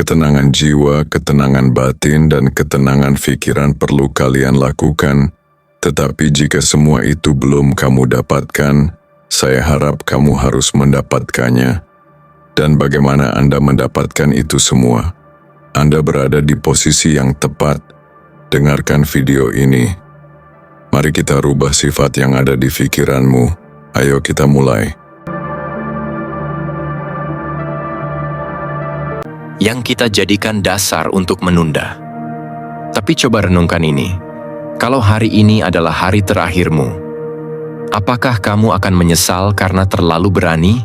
Ketenangan jiwa, ketenangan batin, dan ketenangan pikiran perlu kalian lakukan. Tetapi jika semua itu belum kamu dapatkan, saya harap kamu harus mendapatkannya. Dan bagaimana Anda mendapatkan itu semua? Anda berada di posisi yang tepat. Dengarkan video ini. Mari kita rubah sifat yang ada di pikiranmu. Ayo kita mulai. Yang kita jadikan dasar untuk menunda. Tapi coba renungkan ini. Kalau hari ini adalah hari terakhirmu, apakah kamu akan menyesal karena terlalu berani?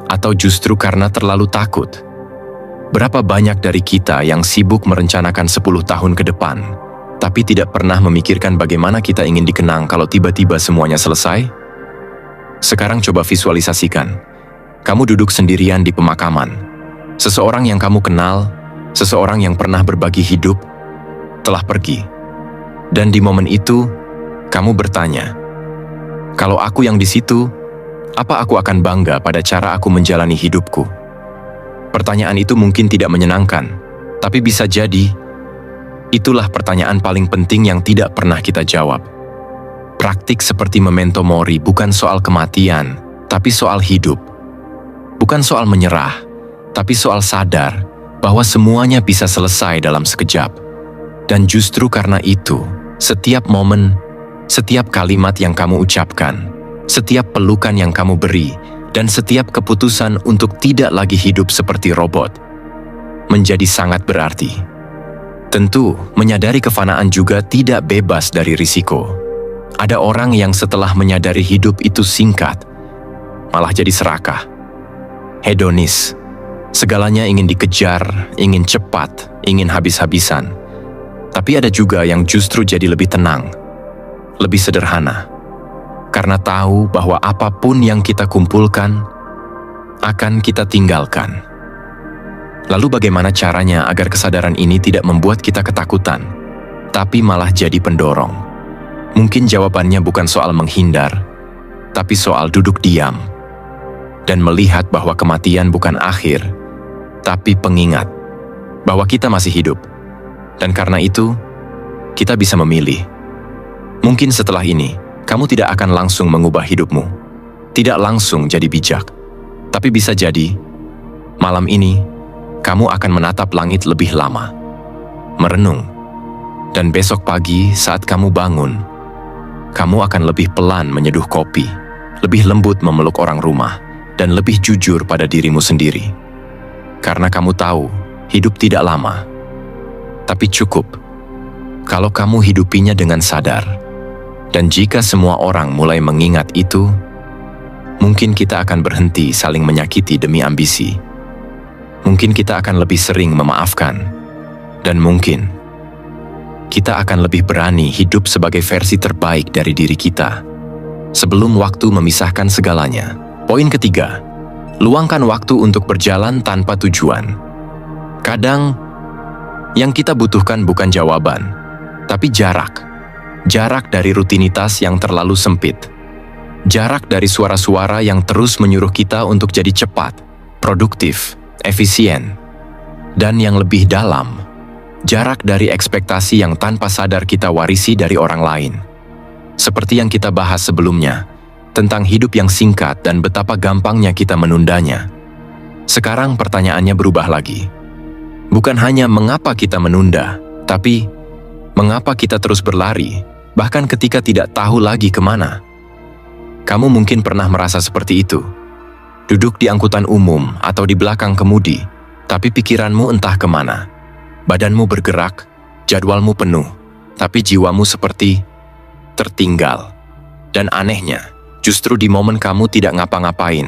Atau justru karena terlalu takut? Berapa banyak dari kita yang sibuk merencanakan 10 tahun ke depan, tapi tidak pernah memikirkan bagaimana kita ingin dikenang kalau tiba-tiba semuanya selesai? Sekarang coba visualisasikan. Kamu duduk sendirian di pemakaman. Seseorang yang kamu kenal, seseorang yang pernah berbagi hidup, telah pergi. Dan di momen itu, kamu bertanya, kalau aku yang di situ, apa aku akan bangga pada cara aku menjalani hidupku? Pertanyaan itu mungkin tidak menyenangkan, tapi bisa jadi, itulah pertanyaan paling penting yang tidak pernah kita jawab. Praktik seperti memento mori bukan soal kematian, tapi soal hidup. Bukan soal menyerah, tapi soal sadar bahwa semuanya bisa selesai dalam sekejap. Dan justru karena itu, setiap momen, setiap kalimat yang kamu ucapkan, setiap pelukan yang kamu beri, dan setiap keputusan untuk tidak lagi hidup seperti robot, menjadi sangat berarti. Tentu, menyadari kefanaan juga tidak bebas dari risiko. Ada orang yang setelah menyadari hidup itu singkat, malah jadi serakah, hedonis. Segalanya ingin dikejar, ingin cepat, ingin habis-habisan. Tapi ada juga yang justru jadi lebih tenang, lebih sederhana. Karena tahu bahwa apapun yang kita kumpulkan, akan kita tinggalkan. Lalu bagaimana caranya agar kesadaran ini tidak membuat kita ketakutan, tapi malah jadi pendorong? Mungkin jawabannya bukan soal menghindar, tapi soal duduk diam dan melihat bahwa kematian bukan akhir, tapi pengingat bahwa kita masih hidup. Dan karena itu, kita bisa memilih. Mungkin setelah ini, kamu tidak akan langsung mengubah hidupmu, tidak langsung jadi bijak. Tapi bisa jadi, malam ini, kamu akan menatap langit lebih lama, merenung, dan besok pagi saat kamu bangun, kamu akan lebih pelan menyeduh kopi, lebih lembut memeluk orang rumah, dan lebih jujur pada dirimu sendiri. Karena kamu tahu, hidup tidak lama, tapi cukup kalau kamu hidupinya dengan sadar. Dan jika semua orang mulai mengingat itu, mungkin kita akan berhenti saling menyakiti demi ambisi. Mungkin kita akan lebih sering memaafkan, dan mungkin kita akan lebih berani hidup sebagai versi terbaik dari diri kita, sebelum waktu memisahkan segalanya. Poin ketiga, luangkan waktu untuk berjalan tanpa tujuan. Kadang, yang kita butuhkan bukan jawaban, tapi jarak. Jarak dari rutinitas yang terlalu sempit. Jarak dari suara-suara yang terus menyuruh kita untuk jadi cepat, produktif, efisien. Dan yang lebih dalam, jarak dari ekspektasi yang tanpa sadar kita warisi dari orang lain. Seperti yang kita bahas sebelumnya, tentang hidup yang singkat dan betapa gampangnya kita menundanya. Sekarang pertanyaannya berubah lagi. Bukan hanya mengapa kita menunda, tapi mengapa kita terus berlari, bahkan ketika tidak tahu lagi kemana. Kamu mungkin pernah merasa seperti itu. Duduk di angkutan umum atau di belakang kemudi, tapi pikiranmu entah kemana. Badanmu bergerak, jadwalmu penuh, tapi jiwamu seperti tertinggal. Dan anehnya, justru di momen kamu tidak ngapa-ngapain,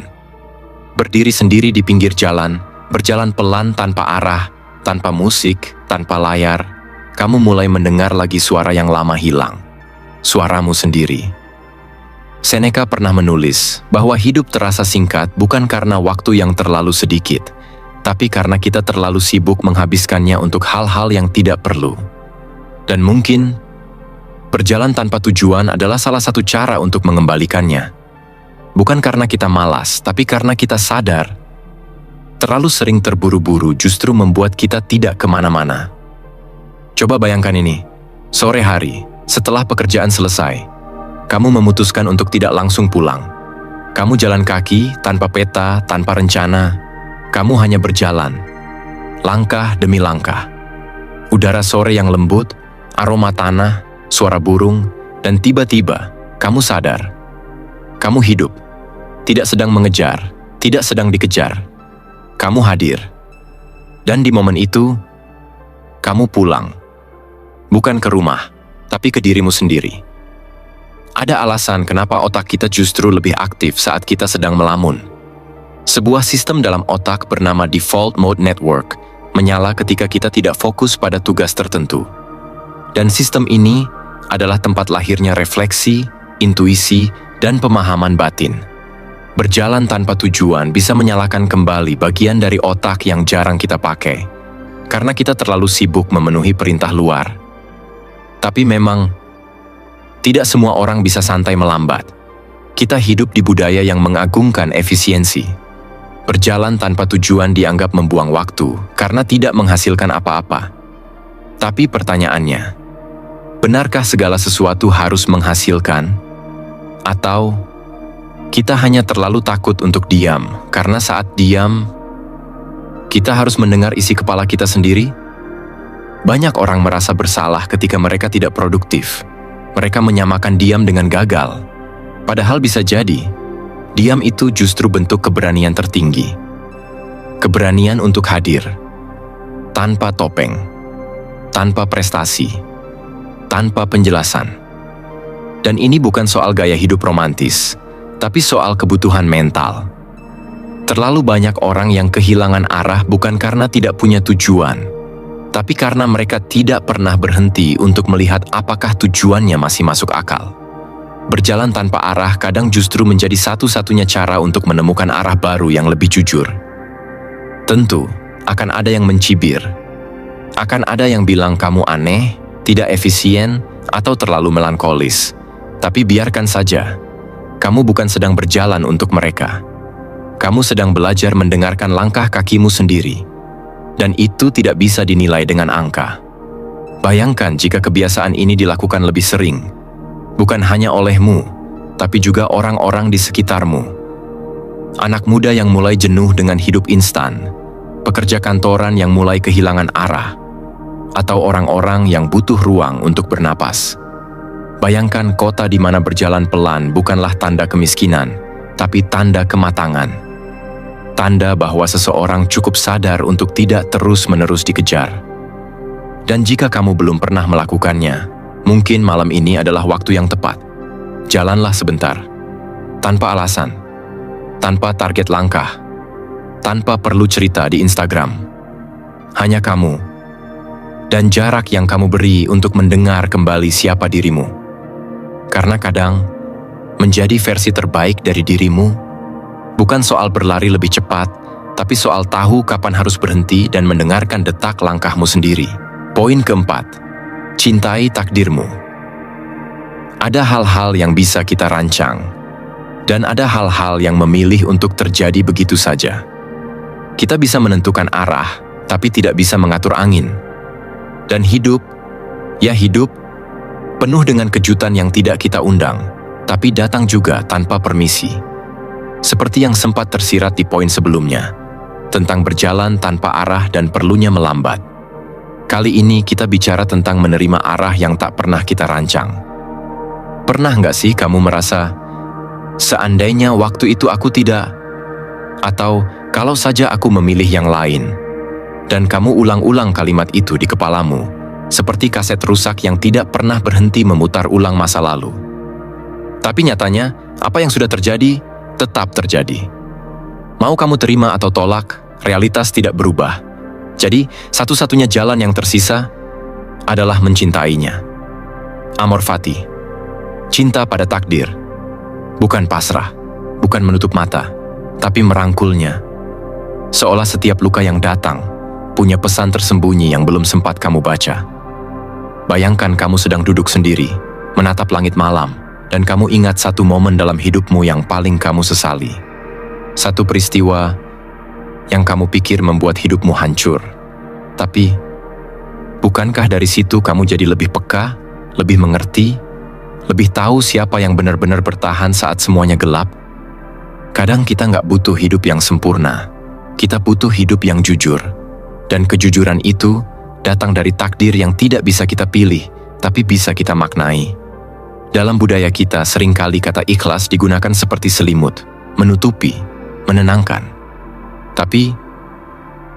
berdiri sendiri di pinggir jalan, berjalan pelan tanpa arah, tanpa musik, tanpa layar, kamu mulai mendengar lagi suara yang lama hilang. Suaramu sendiri. Seneca pernah menulis bahwa hidup terasa singkat bukan karena waktu yang terlalu sedikit, tapi karena kita terlalu sibuk menghabiskannya untuk hal-hal yang tidak perlu. Dan mungkin berjalan tanpa tujuan adalah salah satu cara untuk mengembalikannya. Bukan karena kita malas, tapi karena kita sadar Terlalu sering terburu-buru justru membuat kita tidak kemana-mana. Coba bayangkan ini, sore hari, setelah pekerjaan selesai, kamu memutuskan untuk tidak langsung pulang. Kamu jalan kaki, tanpa peta, tanpa rencana. Kamu hanya berjalan, langkah demi langkah. Udara sore yang lembut, aroma tanah, suara burung, dan tiba-tiba kamu sadar. Kamu hidup, tidak sedang mengejar, tidak sedang dikejar. Kamu hadir. Dan di momen itu, kamu pulang. Bukan ke rumah, tapi ke dirimu sendiri. Ada alasan kenapa otak kita justru lebih aktif saat kita sedang melamun. Sebuah sistem dalam otak bernama Default Mode Network menyala ketika kita tidak fokus pada tugas tertentu. Dan sistem ini adalah tempat lahirnya refleksi, intuisi, dan pemahaman batin. Berjalan tanpa tujuan bisa menyalakan kembali bagian dari otak yang jarang kita pakai, karena kita terlalu sibuk memenuhi perintah luar. Tapi memang, tidak semua orang bisa santai melambat. Kita hidup di budaya yang mengagungkan efisiensi. Berjalan tanpa tujuan dianggap membuang waktu, karena tidak menghasilkan apa-apa. Tapi pertanyaannya, benarkah segala sesuatu harus menghasilkan? Atau kita hanya terlalu takut untuk diam, karena saat diam, kita harus mendengar isi kepala kita sendiri? Banyak orang merasa bersalah ketika mereka tidak produktif. Mereka menyamakan diam dengan gagal. Padahal bisa jadi, diam itu justru bentuk keberanian tertinggi. Keberanian untuk hadir, tanpa topeng, tanpa prestasi, tanpa penjelasan. Dan ini bukan soal gaya hidup romantis, tapi soal kebutuhan mental. Terlalu banyak orang yang kehilangan arah bukan karena tidak punya tujuan, tapi karena mereka tidak pernah berhenti untuk melihat apakah tujuannya masih masuk akal. Berjalan tanpa arah kadang justru menjadi satu-satunya cara untuk menemukan arah baru yang lebih jujur. Tentu, akan ada yang mencibir. Akan ada yang bilang kamu aneh, tidak efisien, atau terlalu melankolis. Tapi biarkan saja. Kamu bukan sedang berjalan untuk mereka. Kamu sedang belajar mendengarkan langkah kakimu sendiri. Dan itu tidak bisa dinilai dengan angka. Bayangkan jika kebiasaan ini dilakukan lebih sering. Bukan hanya olehmu, tapi juga orang-orang di sekitarmu. Anak muda yang mulai jenuh dengan hidup instan. Pekerja kantoran yang mulai kehilangan arah. Atau orang-orang yang butuh ruang untuk bernapas. Bayangkan kota di mana berjalan pelan bukanlah tanda kemiskinan, tapi tanda kematangan. Tanda bahwa seseorang cukup sadar untuk tidak terus-menerus dikejar. Dan jika kamu belum pernah melakukannya, mungkin malam ini adalah waktu yang tepat. Jalanlah sebentar, tanpa alasan, tanpa target langkah, tanpa perlu cerita di Instagram. Hanya kamu, dan jarak yang kamu beri untuk mendengar kembali siapa dirimu. Karena kadang, menjadi versi terbaik dari dirimu bukan soal berlari lebih cepat, tapi soal tahu kapan harus berhenti dan mendengarkan detak langkahmu sendiri. Poin keempat, cintai takdirmu. Ada hal-hal yang bisa kita rancang, dan ada hal-hal yang memilih untuk terjadi begitu saja. Kita bisa menentukan arah, tapi tidak bisa mengatur angin. Dan hidup, penuh dengan kejutan yang tidak kita undang, tapi datang juga tanpa permisi. Seperti yang sempat tersirat di poin sebelumnya, tentang berjalan tanpa arah dan perlunya melambat. Kali ini kita bicara tentang menerima arah yang tak pernah kita rancang. Pernah nggak sih kamu merasa, seandainya waktu itu aku tidak, atau kalau saja aku memilih yang lain, dan kamu ulang-ulang kalimat itu di kepalamu, seperti kaset rusak yang tidak pernah berhenti memutar ulang masa lalu. Tapi nyatanya, apa yang sudah terjadi, tetap terjadi. Mau kamu terima atau tolak, realitas tidak berubah. Jadi, satu-satunya jalan yang tersisa adalah mencintainya. Amor fati. Cinta pada takdir. Bukan pasrah, bukan menutup mata, tapi merangkulnya. Seolah setiap luka yang datang, punya pesan tersembunyi yang belum sempat kamu baca. Bayangkan kamu sedang duduk sendiri, menatap langit malam, dan kamu ingat satu momen dalam hidupmu yang paling kamu sesali. Satu peristiwa yang kamu pikir membuat hidupmu hancur. Tapi, bukankah dari situ kamu jadi lebih peka, lebih mengerti, lebih tahu siapa yang benar-benar bertahan saat semuanya gelap? Kadang kita nggak butuh hidup yang sempurna, kita butuh hidup yang jujur. Dan kejujuran itu datang dari takdir yang tidak bisa kita pilih, tapi bisa kita maknai. Dalam budaya kita, seringkali kata ikhlas digunakan seperti selimut, menutupi, menenangkan. Tapi,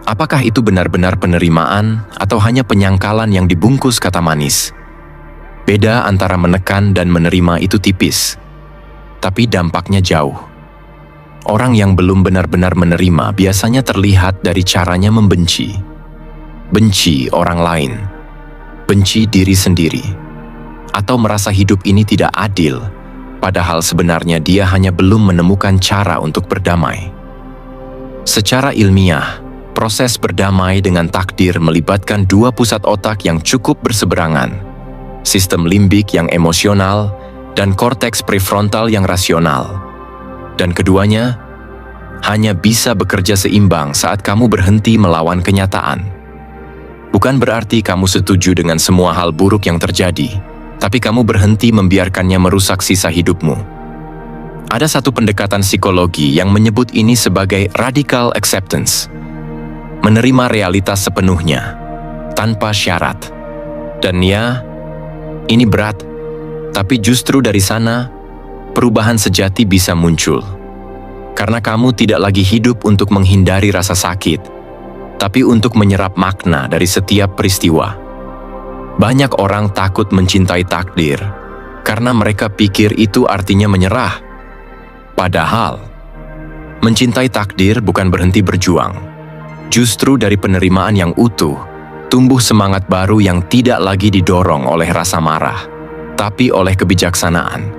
apakah itu benar-benar penerimaan atau hanya penyangkalan yang dibungkus kata manis? Beda antara menekan dan menerima itu tipis, tapi dampaknya jauh. Orang yang belum benar-benar menerima biasanya terlihat dari caranya membenci. Benci orang lain, benci diri sendiri, atau merasa hidup ini tidak adil, padahal sebenarnya dia hanya belum menemukan cara untuk berdamai. Secara ilmiah, proses berdamai dengan takdir melibatkan dua pusat otak yang cukup berseberangan, sistem limbik yang emosional dan korteks prefrontal yang rasional. Dan keduanya hanya bisa bekerja seimbang saat kamu berhenti melawan kenyataan. Bukan berarti kamu setuju dengan semua hal buruk yang terjadi, tapi kamu berhenti membiarkannya merusak sisa hidupmu. Ada satu pendekatan psikologi yang menyebut ini sebagai radical acceptance. Menerima realitas sepenuhnya, tanpa syarat. Dan ya, ini berat, tapi justru dari sana, perubahan sejati bisa muncul. Karena kamu tidak lagi hidup untuk menghindari rasa sakit, tapi untuk menyerap makna dari setiap peristiwa. Banyak orang takut mencintai takdir, karena mereka pikir itu artinya menyerah. Padahal, mencintai takdir bukan berhenti berjuang. Justru dari penerimaan yang utuh, tumbuh semangat baru yang tidak lagi didorong oleh rasa marah, tapi oleh kebijaksanaan.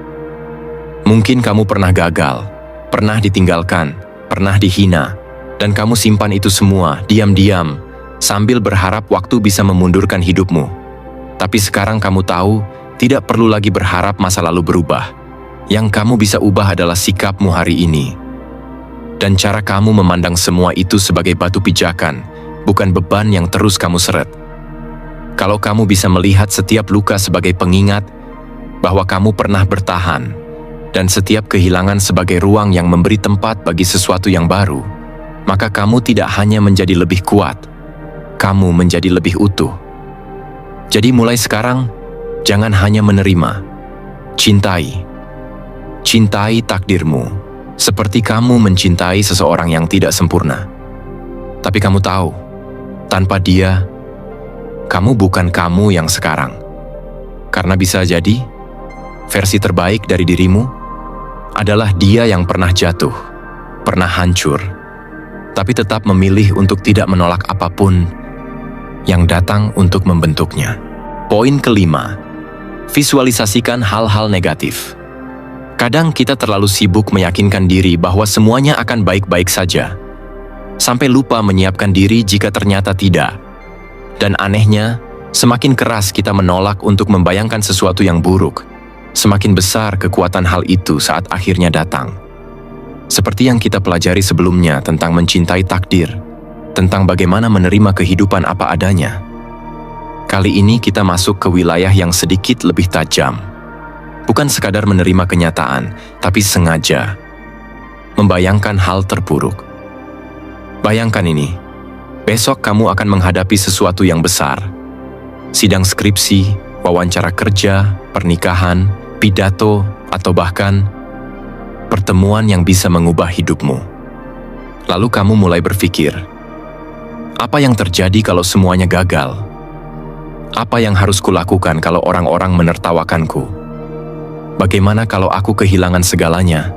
Mungkin kamu pernah gagal, pernah ditinggalkan, pernah dihina, dan kamu simpan itu semua diam-diam, sambil berharap waktu bisa memundurkan hidupmu. Tapi sekarang kamu tahu, tidak perlu lagi berharap masa lalu berubah. Yang kamu bisa ubah adalah sikapmu hari ini. Dan cara kamu memandang semua itu sebagai batu pijakan, bukan beban yang terus kamu seret. Kalau kamu bisa melihat setiap luka sebagai pengingat bahwa kamu pernah bertahan, dan setiap kehilangan sebagai ruang yang memberi tempat bagi sesuatu yang baru, maka kamu tidak hanya menjadi lebih kuat, kamu menjadi lebih utuh. Jadi mulai sekarang, jangan hanya menerima. Cintai. Cintai takdirmu, seperti kamu mencintai seseorang yang tidak sempurna. Tapi kamu tahu, tanpa dia, kamu bukan kamu yang sekarang. Karena bisa jadi, versi terbaik dari dirimu adalah dia yang pernah jatuh, pernah hancur, tapi tetap memilih untuk tidak menolak apapun yang datang untuk membentuknya. Poin kelima, visualisasikan hal-hal negatif. Kadang kita terlalu sibuk meyakinkan diri bahwa semuanya akan baik-baik saja, sampai lupa menyiapkan diri jika ternyata tidak. Dan anehnya, semakin keras kita menolak untuk membayangkan sesuatu yang buruk, semakin besar kekuatan hal itu saat akhirnya datang. Seperti yang kita pelajari sebelumnya tentang mencintai takdir, tentang bagaimana menerima kehidupan apa adanya. Kali ini kita masuk ke wilayah yang sedikit lebih tajam. Bukan sekadar menerima kenyataan, tapi sengaja membayangkan hal terburuk. Bayangkan ini, besok kamu akan menghadapi sesuatu yang besar. Sidang skripsi, wawancara kerja, pernikahan, pidato, atau bahkan pertemuan yang bisa mengubah hidupmu. Lalu kamu mulai berpikir, apa yang terjadi kalau semuanya gagal? Apa yang harus kulakukan kalau orang-orang menertawakanku? Bagaimana kalau aku kehilangan segalanya?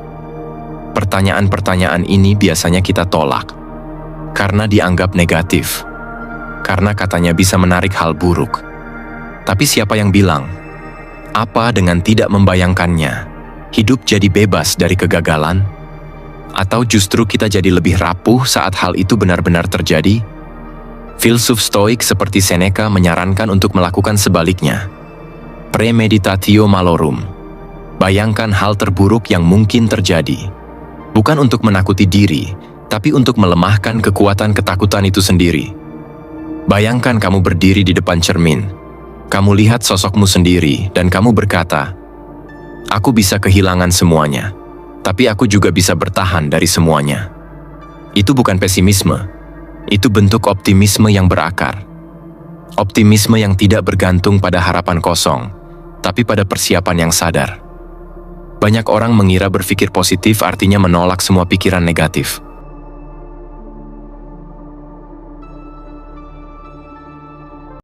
Pertanyaan-pertanyaan ini biasanya kita tolak, karena dianggap negatif, karena katanya bisa menarik hal buruk. Tapi siapa yang bilang, apa dengan tidak membayangkannya? Hidup jadi bebas dari kegagalan? Atau justru kita jadi lebih rapuh saat hal itu benar-benar terjadi? Filsuf Stoik seperti Seneca menyarankan untuk melakukan sebaliknya. Premeditatio malorum. Bayangkan hal terburuk yang mungkin terjadi. Bukan untuk menakuti diri, tapi untuk melemahkan kekuatan ketakutan itu sendiri. Bayangkan kamu berdiri di depan cermin. Kamu lihat sosokmu sendiri dan kamu berkata, "Aku bisa kehilangan semuanya, tapi aku juga bisa bertahan dari semuanya." Itu bukan pesimisme. Itu bentuk optimisme yang berakar. Optimisme yang tidak bergantung pada harapan kosong, tapi pada persiapan yang sadar. Banyak orang mengira berpikir positif artinya menolak semua pikiran negatif.